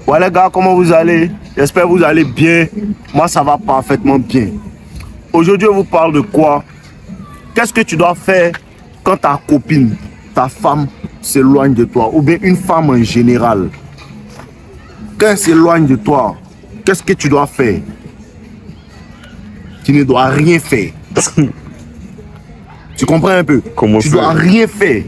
Ouais les gars, comment vous allez? J'espère que vous allez bien. Moi ça va parfaitement bien. Aujourd'hui on vous parle de quoi? Qu'est-ce que tu dois faire quand ta copine, ta femme s'éloigne de toi? Ou bien une femme en général. Quand elle s'éloigne de toi, qu'est-ce que tu dois faire? Tu ne dois rien faire. Tu comprends un peu? Comment tu faire? dois rien faire.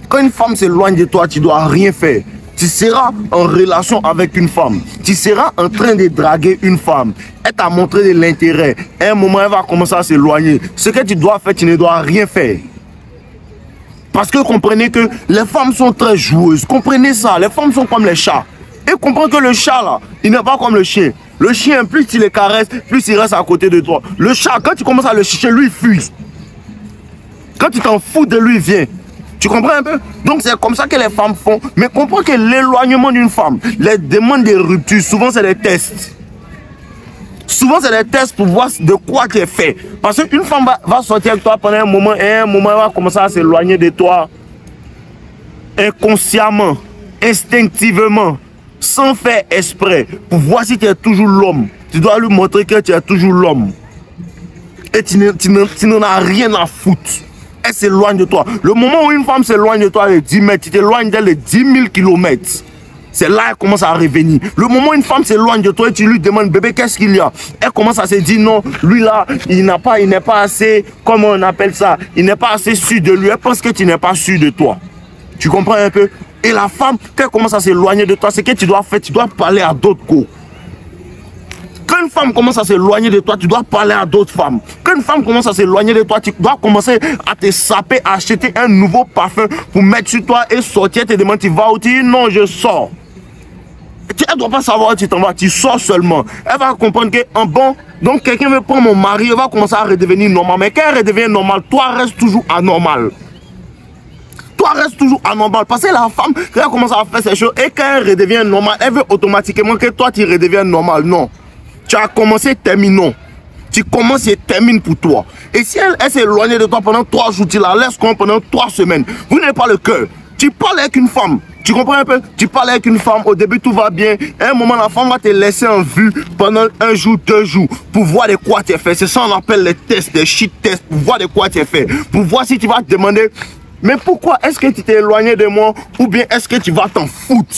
Quand une femme s'éloigne de toi, tu dois rien faire. Tu seras en relation avec une femme. Tu seras en train de draguer une femme. Elle t'a montré de l'intérêt. À un moment, elle va commencer à s'éloigner. Ce que tu dois faire, tu ne dois rien faire. Parce que comprenez que les femmes sont très joueuses. Comprenez ça. Les femmes sont comme les chats. Et comprenez que le chat, là, il n'est pas comme le chien. Le chien, plus tu le caresses, plus il reste à côté de toi. Le chat, quand tu commences à le chercher, lui, il fuit. Quand tu t'en fous de lui, il vient. Tu comprends un peu? Donc c'est comme ça que les femmes font. Mais comprends que l'éloignement d'une femme, les demandes de rupture, souvent c'est des tests. Souvent c'est des tests pour voir de quoi tu es fait. Parce qu'une femme va sortir avec toi pendant un moment et à un moment elle va commencer à s'éloigner de toi. Inconsciemment, instinctivement, sans faire exprès. Pour voir si tu es toujours l'homme. Tu dois lui montrer que tu es toujours l'homme. Et tu n'en as rien à foutre. Elle s'éloigne de toi. Le moment où une femme s'éloigne de toi de 10 mètres, tu t'éloignes d'elle de 10 000 km. C'est là qu'elle commence à revenir. Le moment où une femme s'éloigne de toi et tu lui demandes, bébé, qu'est-ce qu'il y a? Elle commence à se dire, non, lui là, il n'est pas assez, comment on appelle ça? Il n'est pas assez sûr de lui. Elle pense que tu n'es pas sûr de toi. Tu comprends un peu? Et la femme, quand elle commence à s'éloigner de toi, c'est que tu dois faire, tu dois parler à d'autres go. Quand une femme commence à s'éloigner de toi, tu dois parler à d'autres femmes. Quand une femme commence à s'éloigner de toi, tu dois commencer à te saper, à acheter un nouveau parfum pour mettre sur toi et sortir, te demander, tu vas où? Tu dis non, je sors. Elle ne doit pas savoir où tu t'en vas, tu sors seulement. Elle va comprendre que, bon, donc quelqu'un veut prendre mon mari, elle va commencer à redevenir normal. Mais quand elle redevient normale, toi reste toujours anormal. Toi reste toujours anormal. Parce que la femme, quand elle commence à faire ces choses, et quand elle redevient normale, elle veut automatiquement que toi tu redeviennes normal. Non. Tu as commencé, terminons. Tu commences et termines pour toi. Et si elle s'est éloignée de toi pendant 3 jours, tu la laisses pendant 3 semaines. Vous n'avez pas le cœur. Tu parles avec une femme. Tu comprends un peu? Tu parles avec une femme, au début tout va bien. À un moment, la femme va te laisser en vue pendant 1 jour, 2 jours. Pour voir de quoi tu es fait. C'est ça qu'on appelle les tests, les shit tests. Pour voir de quoi tu es fait. Pour voir si tu vas te demander, mais pourquoi est-ce que tu t'es éloigné de moi? Ou bien est-ce que tu vas t'en foutre?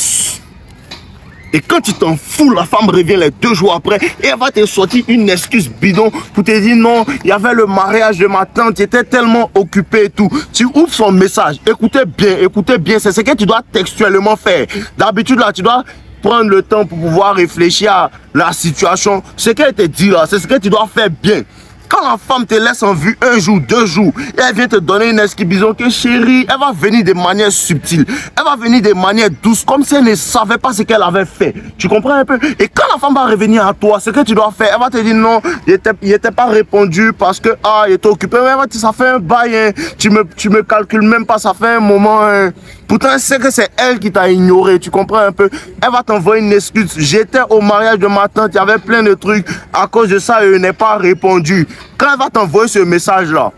Et quand tu t'en fous, la femme revient les 2 jours après et elle va te sortir une excuse bidon pour te dire non, il y avait le mariage de ma tante, tu étais tellement occupé et tout. Tu ouvres son message, écoutez bien, c'est ce que tu dois textuellement faire. D'habitude là, tu dois prendre le temps pour pouvoir réfléchir à la situation. Ce qu'elle te dit là, c'est ce que tu dois faire bien. Quand la femme te laisse en vue 1 jour, 2 jours, et elle vient te donner une excuse bidon que chérie, elle va venir de manière subtile, elle va venir de manière douce, comme si elle ne savait pas ce qu'elle avait fait. Tu comprends un peu? Et quand la femme va revenir à toi, ce que tu dois faire, elle va te dire non, il n'était pas répondu parce que il était occupé. Mais elle va te dire, ça fait un bail, hein. Tu me calcules même pas, ça fait un moment. Hein. Pourtant, elle sait que c'est elle qui t'a ignoré, tu comprends un peu? Elle va t'envoyer une excuse. J'étais au mariage de ma tante, il y avait plein de trucs. À cause de ça, elle n'est pas répondu. Quand elle va t'envoyer ce message-là,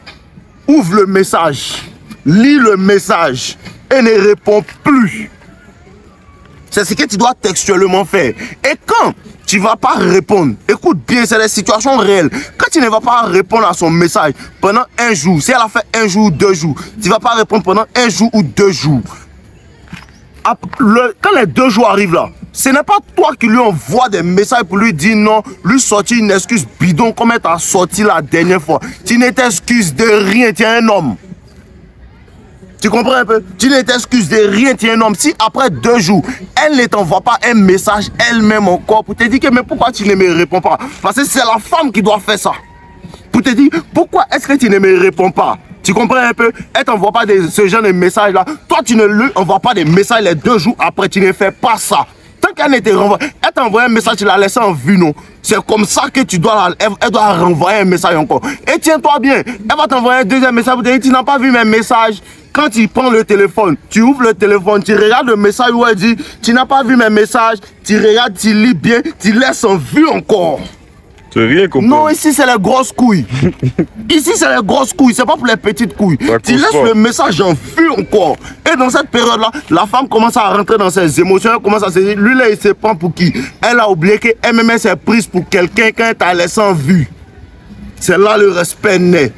ouvre le message, lis le message et ne réponds plus. C'est ce que tu dois textuellement faire. Et quand tu ne vas pas répondre, écoute bien, c'est des situations réelles. Quand tu ne vas pas répondre à son message pendant 1 jour, si elle a fait 1 jour ou 2 jours, tu ne vas pas répondre pendant 1 jour ou 2 jours. Quand les 2 jours arrivent là, ce n'est pas toi qui lui envoies des messages pour lui dire non, lui sortir une excuse bidon comme elle t'a sorti la dernière fois. Tu ne t'excuses de rien, tu es un homme. Tu comprends un peu? Tu ne t'excuses de rien, tu es un homme. Si après 2 jours, elle ne t'envoie pas un message elle-même encore pour te dire que mais pourquoi tu ne me réponds pas? Parce que c'est la femme qui doit faire ça. Pour te dire pourquoi est-ce que tu ne me réponds pas? Tu comprends un peu? Elle ne t'envoie pas ce genre de message là. Toi, tu ne lui envoies pas des messages les 2 jours après, tu ne fais pas ça. Tant qu'elle ne te renvoie, elle t'envoie un message, tu la laisses en vue, non? C'est comme ça que tu dois, elle doit renvoyer un message encore. Et tiens-toi bien, elle va t'envoyer un 2e message pour te dire, tu n'as pas vu mes messages. Quand tu prends le téléphone, tu ouvres le téléphone, tu regardes le message où elle dit, tu n'as pas vu mes messages, tu regardes, tu lis bien, tu laisses en vue encore. C'est rien compris. Non, ici c'est les grosses couilles. Ici c'est les grosses couilles, c'est pas pour les petites couilles. Tu laisses le message en vue encore. Et dans cette période-là, la femme commence à rentrer dans ses émotions, elle commence à se dire, lui là il se prend pour qui? Elle a oublié que MMS est prise pour quelqu'un quand elle t'a laissé en vue. C'est là le respect naît.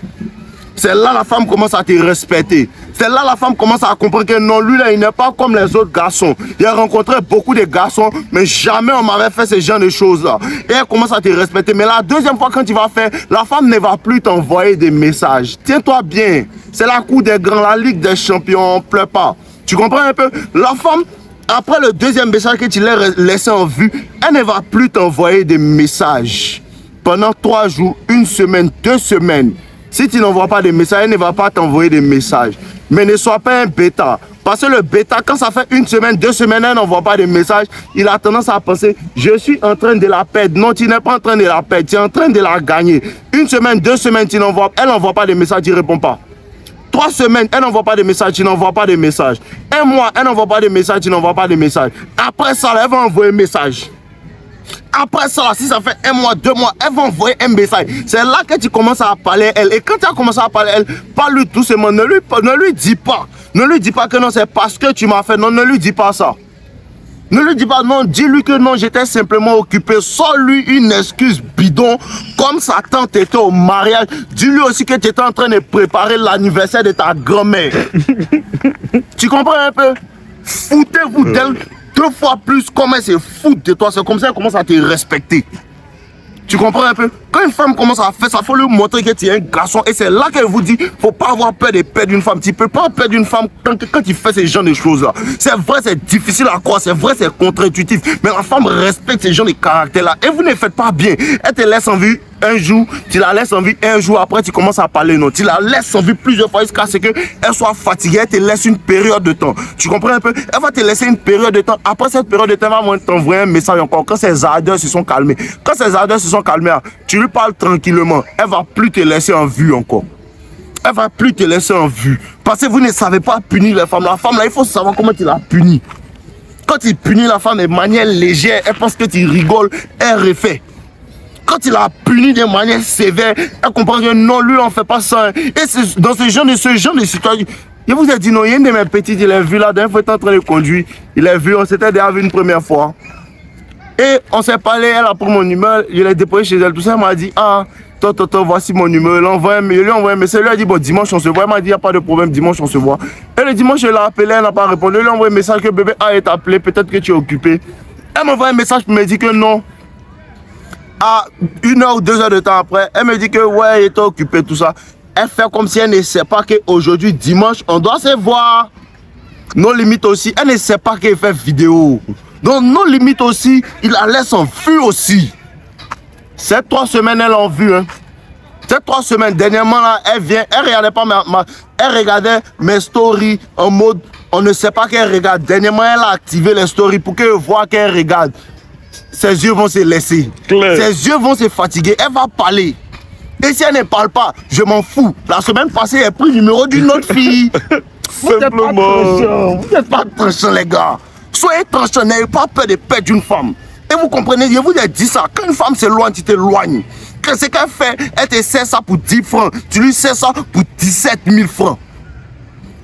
C'est là la femme commence à te respecter. C'est là la femme commence à comprendre que non, lui là, il n'est pas comme les autres garçons. Il a rencontré beaucoup de garçons, mais jamais on m'avait fait ce genre de choses là. Et elle commence à te respecter. Mais la deuxième fois quand tu vas faire, la femme ne va plus t'envoyer des messages. Tiens-toi bien. C'est la cour des grands, la Ligue des champions, on ne pleure pas. Tu comprends un peu? La femme, après le deuxième message que tu l'as laissé en vue, elle ne va plus t'envoyer des messages. Pendant 3 jours, 1 semaine, 2 semaines. Si tu n'envoies pas de messages, elle ne va pas t'envoyer des messages. Mais ne sois pas un bêta. Parce que le bêta, quand ça fait 1 semaine, 2 semaines, elle n'envoie pas de messages, il a tendance à penser, je suis en train de la perdre. Non, tu n'es pas en train de la perdre, tu es en train de la gagner. 1 semaine, 2 semaines, elle n'envoie pas de messages, tu ne réponds pas. 3 semaines, elle n'envoie pas de messages, tu n'envoies pas de messages. 1 mois, elle n'envoie pas de messages, tu n'envoies pas de messages. Après ça, elle va envoyer un message. Après ça, si ça fait 1 mois, 2 mois, elle va envoyer un message. C'est là que tu commences à parler à elle. Et quand tu as commencé à parler à elle, parle-lui doucement. Ne lui dis pas. Ne lui dis pas que non, c'est parce que tu m'as fait. Non, ne lui dis pas ça. Ne lui dis pas non, dis-lui que non, j'étais simplement occupé. Sors-lui une excuse bidon, comme sa tante était au mariage. Dis-lui aussi que tu étais en train de préparer l'anniversaire de ta grand-mère. Tu comprends un peu? Foutez-vous d'elle 2 fois plus comme elle se fout de toi. C'est comme ça qu'elle commence à te respecter. Tu comprends un peu? Quand une femme commence à faire ça, il faut lui montrer que tu es un garçon. Et c'est là qu'elle vous dit, il ne faut pas avoir peur de perdre une femme. Tu ne peux pas perdre une femme quand tu fais ce genre de choses-là. C'est vrai, c'est difficile à croire. C'est vrai, c'est contre-intuitif. Mais la femme respecte ce genre de caractère-là. Et vous ne faites pas bien. Elle te laisse en vue 1 jour. Tu la laisses en vue 1 jour. Après, tu commences à parler. Non, tu la laisses en vue plusieurs fois jusqu'à ce qu'elle soit fatiguée. Elle te laisse une période de temps. Tu comprends un peu? Elle va te laisser une période de temps. Après cette période de temps, elle va t'envoyer un message encore. Quand ses ardeurs se sont calmées. Quand ses ardeurs se sont calmées, tu lui parles tranquillement. Elle va plus te laisser en vue encore. Elle va plus te laisser en vue. Parce que vous ne savez pas punir les femmes. La femme là, il faut savoir comment tu la punis. Quand tu punis la femme de manière légère, elle pense que tu rigoles, elle refait. Quand il a puni de manière sévère, elle comprend que non, lui, on ne fait pas ça. Et dans ce genre de situation, je vous ai dit non, il y a une de mes petites, il l'a vu là, d'un fois, il était en train de conduire. Il l'a vu, on s'était déjà vu une première fois. Et on s'est parlé, elle a pris mon numéro, je l'ai déposé chez elle, tout ça, elle m'a dit, ah, toi, voici mon numéro. Je lui ai envoyé un message, elle lui a dit, bon, dimanche on se voit. Elle m'a dit, il n'y a pas de problème, dimanche on se voit. Et le dimanche, je l'ai appelé, elle n'a pas répondu. Je lui ai envoyé un message que bébé A est appelé, peut-être que tu es occupé. Elle m'a envoyé un message pour me dire que non. À 1 heure ou 2 heures de temps après, elle me dit que ouais, il était occupé, tout ça. Elle fait comme si elle ne sait pas qu'aujourd'hui, dimanche, on doit se voir. Nos limites aussi, elle ne sait pas qu'elle fait vidéo. Donc nos limites aussi, il la laisse en vue aussi. Ces 3 semaines, elle en vue. Hein. Ces 3 semaines, dernièrement, là, elle vient, elle regardait pas elle regardait mes stories en mode, on ne sait pas qu'elle regarde. Dernièrement, elle a activé les stories pour qu'elle voit qu'elle regarde. Ses yeux vont se laisser. Claire. Ses yeux vont se fatiguer. Elle va parler. Et si elle ne parle pas, je m'en fous. La semaine passée, elle a pris le numéro d'une autre fille. Simplement. Vous n'êtes pas tranchants, les gars. Soyez tranchants, n'ayez pas peur de perdre une femme. Et vous comprenez, je vous ai dit ça. Quand une femme s'éloigne, tu t'éloignes. Qu'est-ce qu'elle fait? Elle te sert ça pour 10 francs. Tu lui sers ça pour 17 000 francs.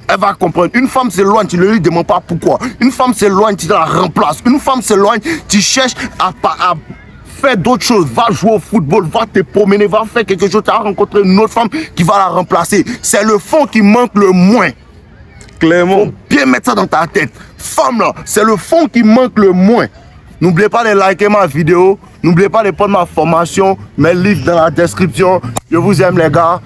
Elle va comprendre. Une femme s'éloigne, tu ne lui demandes pas pourquoi. Une femme s'éloigne, tu la remplaces. Une femme s'éloigne, tu cherches à faire d'autres choses. Va jouer au football, va te promener, va faire quelque chose. Tu as rencontré une autre femme qui va la remplacer. C'est le fond qui manque le moins. Clairement. Faut bien mettre ça dans ta tête. Femme là, c'est le fond qui manque le moins. N'oubliez pas de liker ma vidéo. N'oubliez pas de prendre ma formation, mes livres dans la description. Je vous aime les gars.